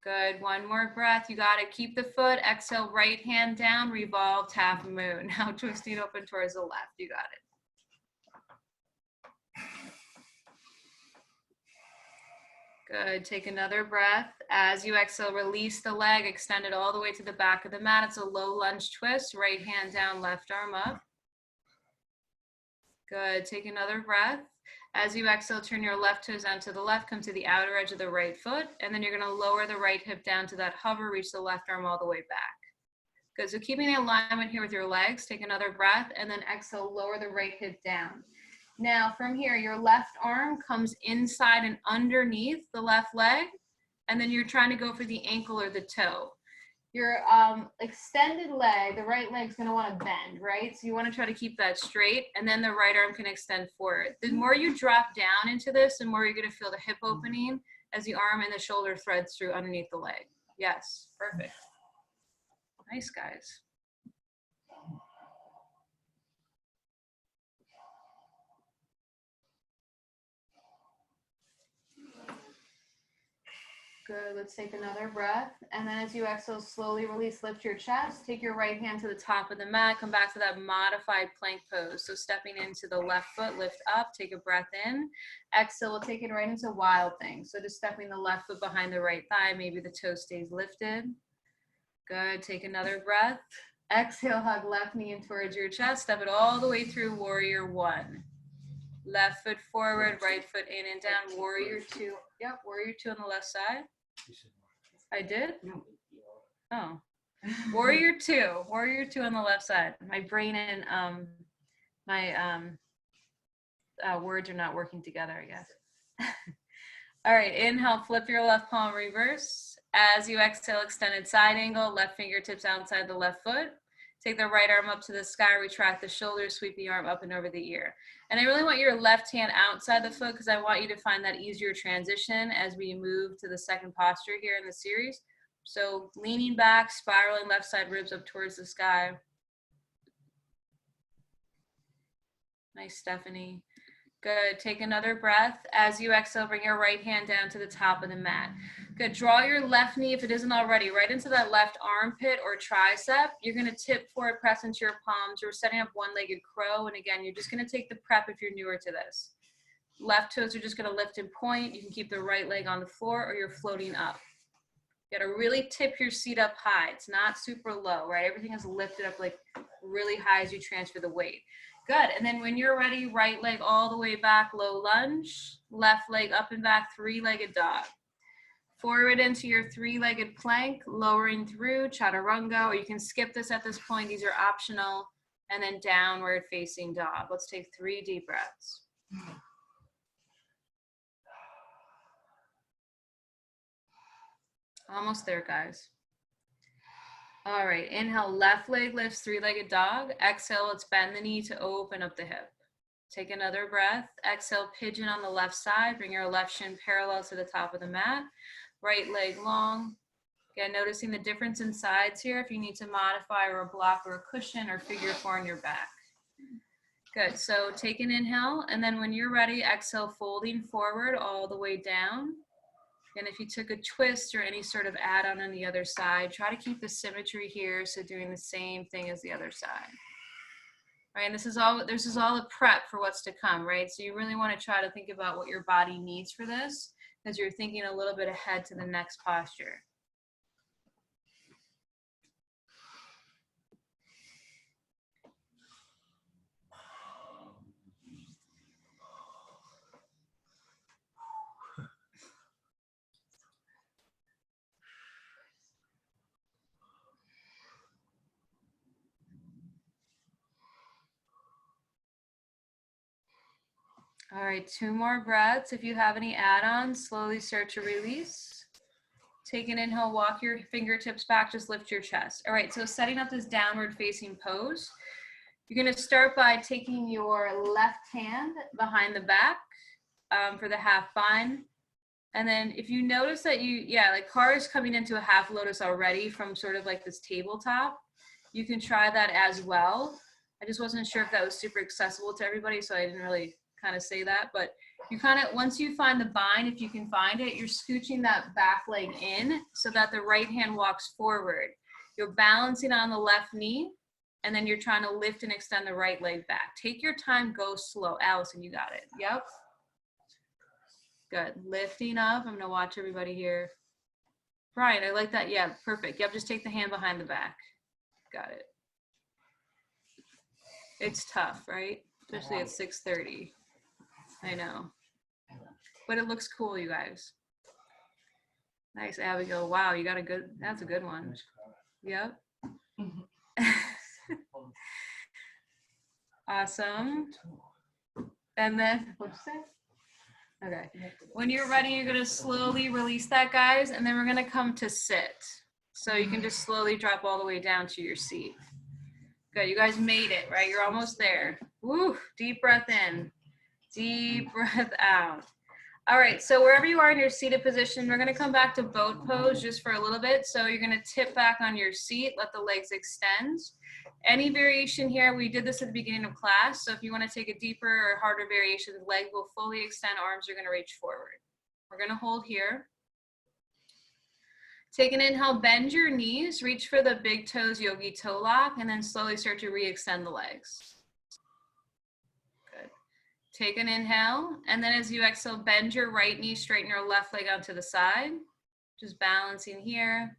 Good. One more breath. You got it. Keep the foot. Exhale, right hand down, revolved half moon. Now twisting open towards the left. You got it. Good. Take another breath. As you exhale, release the leg, extend it all the way to the back of the mat. It's a low lunge twist. Right hand down, left arm up. Good. Take another breath. As you exhale, turn your left toes down to the left, come to the outer edge of the right foot, and then you're going to lower the right hip down to that hover, reach the left arm all the way back. Good. So keeping the alignment here with your legs, take another breath, and then exhale, lower the right hip down. Now from here, your left arm comes inside and underneath the left leg, and then you're trying to go for the ankle or the toe. Your extended leg, the right leg's gonna wanna bend, right? So you wanna try to keep that straight, and then the right arm can extend forward. The more you drop down into this, the more you're gonna feel the hip opening as the arm and the shoulder threads through underneath the leg. Yes, perfect. Nice, guys. Good. Let's take another breath. And then as you exhale, slowly release, lift your chest. Take your right hand to the top of the mat. Come back to that modified plank pose. So stepping into the left foot, lift up, take a breath in. Exhale, we'll take it right into wild thing. So just stepping the left foot behind the right thigh. Maybe the toe stays lifted. Good. Take another breath. Exhale, hug left knee in towards your chest. Step it all the way through warrior one. Left foot forward, right foot in and down. Warrior two. Yep, warrior two on the left side. I did? Oh. Warrior two on the left side. My brain and my words are not working together, I guess. All right, inhale, flip your left palm reverse. As you exhale, extended side angle, left fingertips outside the left foot. Take the right arm up to the sky, retract the shoulders, sweep the arm up and over the ear. And I really want your left hand outside the foot because I want you to find that easier transition as we move to the second posture here in the series. So leaning back, spiraling left side ribs up towards the sky. Nice, Stephanie. Good. Take another breath. As you exhale, bring your right hand down to the top of the mat. Good. Draw your left knee, if it isn't already, right into that left armpit or tricep. You're going to tip forward, press into your palms. We're setting up one-legged crow. And again, you're just going to take the prep if you're newer to this. Left toes are just going to lift and point. You can keep the right leg on the floor or you're floating up. You got to really tip your seat up high. It's not super low, right? Everything is lifted up like really high as you transfer the weight. Good. And then when you're ready, right leg all the way back, low lunge, left leg up and back, three-legged dog. Forward into your three-legged plank, lowering through chaturanga, or you can skip this at this point. These are optional. And then downward facing dog. Let's take 3 deep breaths. Almost there, guys. All right, inhale, left leg lifts, three-legged dog. Exhale, let's bend the knee to open up the hip. Take another breath. Exhale, pigeon on the left side. Bring your left shin parallel to the top of the mat. Right leg long. Again, noticing the difference in sides here if you need to modify or a block or a cushion or figure 4 on your back. Good, so take an inhale, and then when you're ready, exhale, folding forward all the way down. And if you took a twist or any sort of add-on the other side, try to keep the symmetry here, so doing the same thing as the other side. Right, and this is all a prep for what's to come, right? So you really want to try to think about what your body needs for this, because you're thinking a little bit ahead to the next posture. All right, 2 more breaths. If you have any add-ons, slowly start to release. Take an inhale, walk your fingertips back, just lift your chest. All right, so setting up this downward facing pose. You're gonna start by taking your left hand behind the back for the half bind. And then if you notice that like Cara is coming into a half lotus already from sort of like this tabletop, you can try that as well. I just wasn't sure if that was super accessible to everybody, so I didn't really kind of say that. But you kind of, once you find the bind, if you can find it, you're scooching that back leg in so that the right hand walks forward. You're balancing on the left knee, and then you're trying to lift and extend the right leg back. Take your time, go slow. Allison, you got it. Yep. Good. Lifting up. I'm going to watch everybody here. Brian, I like that. Yeah, perfect. Yep, just take the hand behind the back. Got it. It's tough, right? Especially at 6:30. I know. But it looks cool, you guys. Nice, Abigail. Wow, you got a good, that's a good one. Yep. Awesome. And then, what'd you say? Okay. When you're ready, you're going to slowly release that, guys, and then we're going to come to sit. So you can just slowly drop all the way down to your seat. Good. You guys made it, right? You're almost there. Woo. Deep breath in. Deep breath out. All right. So wherever you are in your seated position, we're going to come back to boat pose just for a little bit. So you're going to tip back on your seat. Let the legs extend. Any variation here, we did this at the beginning of class. So if you want to take a deeper or harder variation, the leg will fully extend, arms are going to reach forward. We're going to hold here. Take an inhale, bend your knees, reach for the big toes, yogi toe lock, and then slowly start to re-extend the legs. Good. Take an inhale, and then as you exhale, bend your right knee, straighten your left leg onto the side. Just balancing here.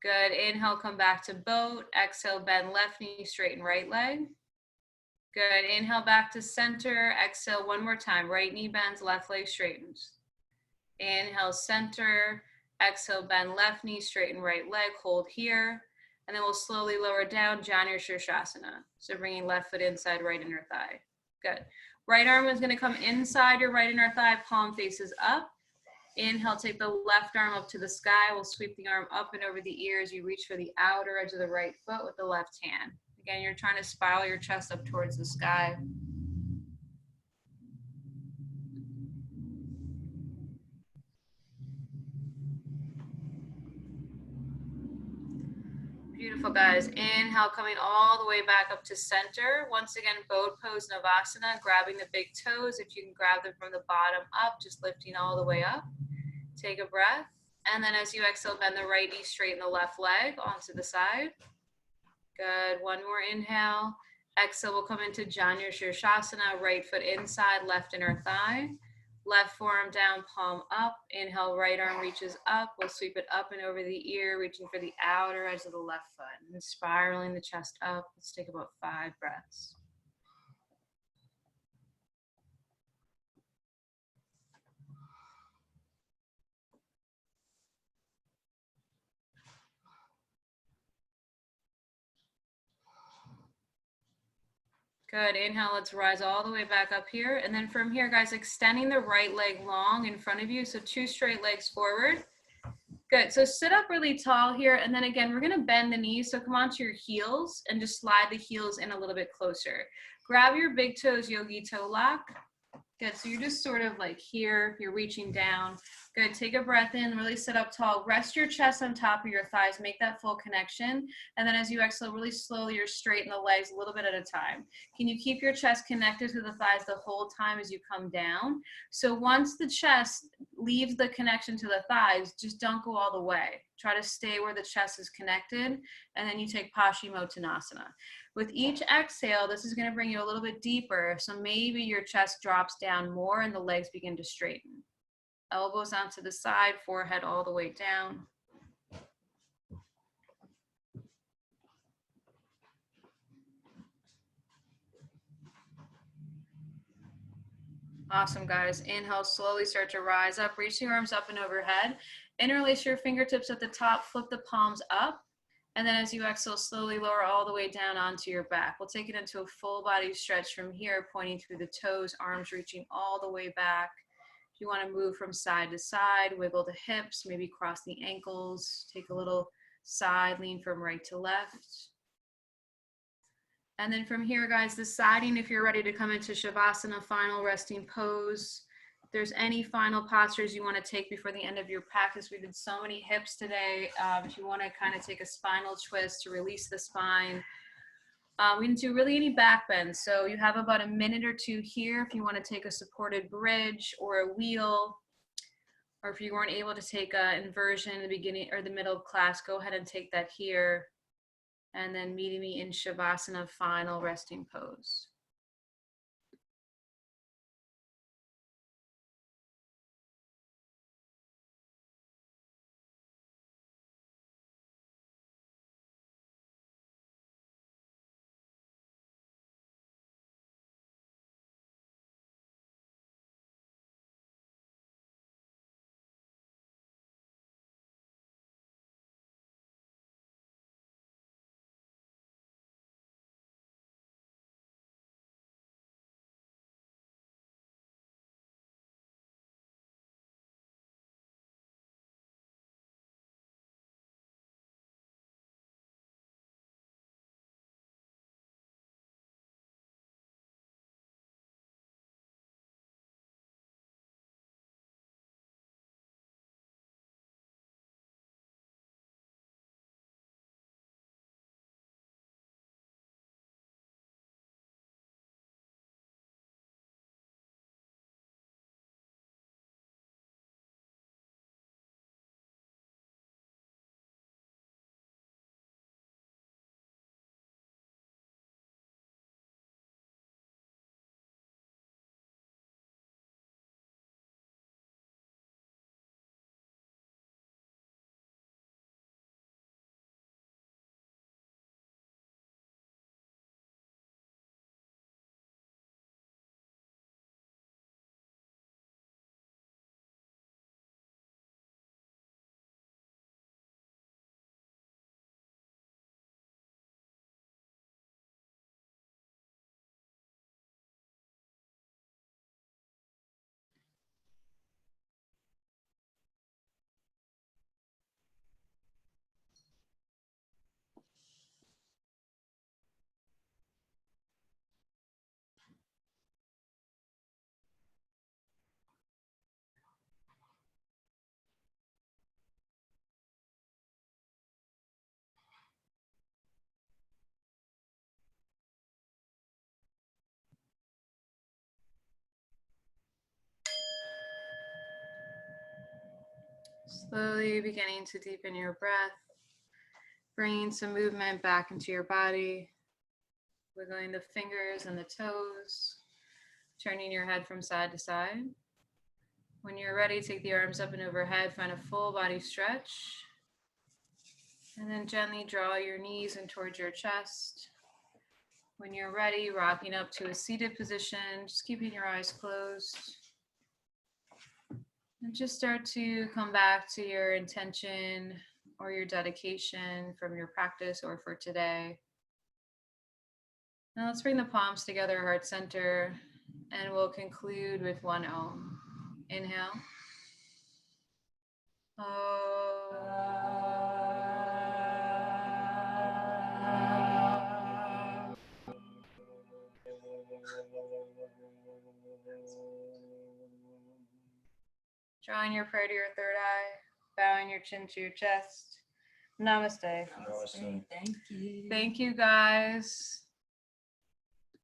Good. Inhale, come back to boat. Exhale, bend left knee, straighten right leg. Good. Inhale, back to center. Exhale, one more time. Right knee bends, left leg straightens. Inhale, center. Exhale, bend left knee, straighten right leg. Hold here. And then we'll slowly lower down, Janu Shirshasana. So bringing left foot inside, right inner thigh. Good. Right arm is going to come inside your right inner thigh, palm faces up. Inhale, take the left arm up to the sky. We'll sweep the arm up and over the ears. You reach for the outer edge of the right foot with the left hand. Again, you're trying to spiral your chest up towards the sky. Beautiful, guys. Inhale, coming all the way back up to center. Once again, boat pose, Navasana, grabbing the big toes. If you can grab them from the bottom up, just lifting all the way up. Take a breath. And then as you exhale, bend the right knee, straighten the left leg onto the side. Good. One more inhale. Exhale, we'll come into Janu Shirshasana, right foot inside, left inner thigh. Left forearm down, palm up. Inhale, right arm reaches up. We'll sweep it up and over the ear, reaching for the outer edge of the left foot. And spiraling the chest up. Let's take about 5 breaths. Good. Inhale, let's rise all the way back up here. And then from here, guys, extending the right leg long in front of you. So 2 straight legs forward. Good. So sit up really tall here. And then again, we're going to bend the knees. So come onto your heels and just slide the heels in a little bit closer. Grab your big toes, yogi toe lock. Good. So you're just sort of like here, you're reaching down. Good. Take a breath in, really sit up tall. Rest your chest on top of your thighs. Make that full connection. And then as you exhale, really slowly, you're straighten the legs a little bit at a time. Can you keep your chest connected to the thighs the whole time as you come down? So once the chest leaves the connection to the thighs, just don't go all the way. Try to stay where the chest is connected. And then you take Paschimottanasana. With each exhale, this is going to bring you a little bit deeper. So maybe your chest drops down more and the legs begin to straighten. Elbows onto the side, forehead all the way down. Awesome, guys. Inhale, slowly start to rise up. Reach your arms up and overhead. Interlace your fingertips at the top. Flip the palms up. And then as you exhale, slowly lower all the way down onto your back. We'll take it into a full body stretch from here, pointing through the toes, arms reaching all the way back. If you want to move from side to side, wiggle the hips, maybe cross the ankles, take a little side lean from right to left. And then from here, guys, deciding if you're ready to come into Shavasana, final resting pose. If there's any final postures you want to take before the end of your practice, we did so many hips today. If you want to kind of take a spinal twist to release the spine. We didn't do really any back bends, so you have about a minute or two here if you want to take a supported bridge or a wheel, or if you weren't able to take an inversion in the beginning or the middle of class, go ahead and take that here. And then meeting me in Shavasana, final resting pose. Slowly beginning to deepen your breath, bringing some movement back into your body, wiggling the fingers and the toes, turning your head from side to side. When you're ready, take the arms up and overhead, find a full body stretch, and then gently draw your knees in towards your chest. When you're ready, rocking up to a seated position, just keeping your eyes closed. And just start to come back to your intention or your dedication from your practice or for today. Now let's bring the palms together, heart center, and we'll conclude with one Om. Inhale. Drawing your prayer to your third eye, bowing your chin to your chest. Namaste. Namaste. Thank you. Thank you, guys.